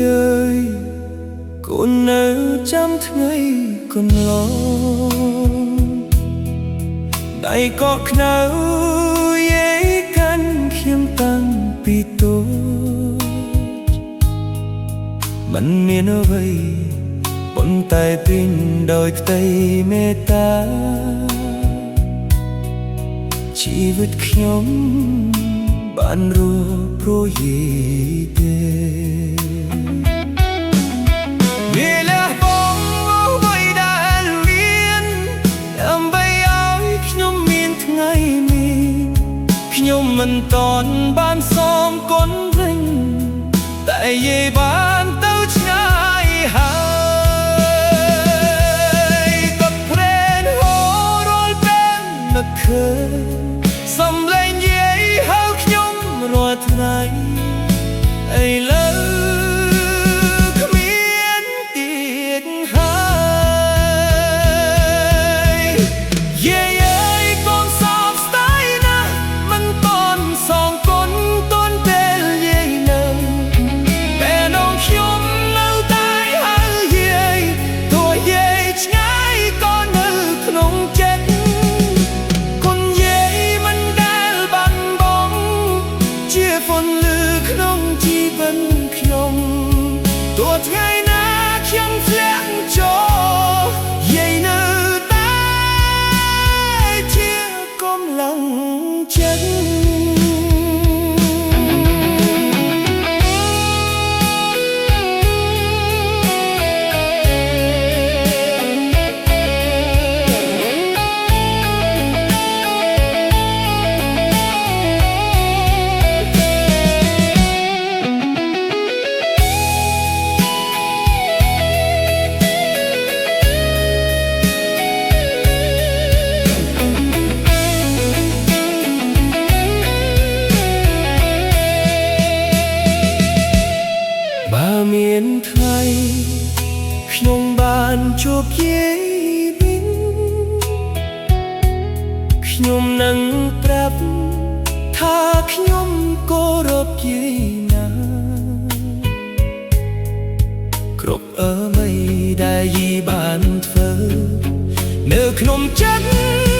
ơi con nỡ chămថ្ងៃcon lo đại có nỡ dễ căn khiêm tăng pi tôมันមានអ្វីប៉ុន្តែពេញដោយផ្ទៃមេត្តាជីវិតខ្ញុំបានរស់ព្រោះយេទេខ្ញុំមិនតន់បានសងគុណវិញតែយាយបានទៅឆ្ងាយហើយក៏ព្រែនហូររាល់ពេលនឹកឃើញសំឡេងយាយហៅខ្ញុំរាល់ថ្ងៃឥឡូវគ្មានទៀតហើយយាយទោះថ្ងៃណាខ្ញុំធ្លាក់ចូលយាយនៅតែជាកម្លាំងចិត្តមានថ្ងៃខ្ញុំបានជួបយាយវិញខ្ញុំនឹងប្រាប់ថាខ្ញុំគោរពយាយណាស់គ្រប់អ្វីដែលយាយបានធ្វើនៅក្នុងចិត្ត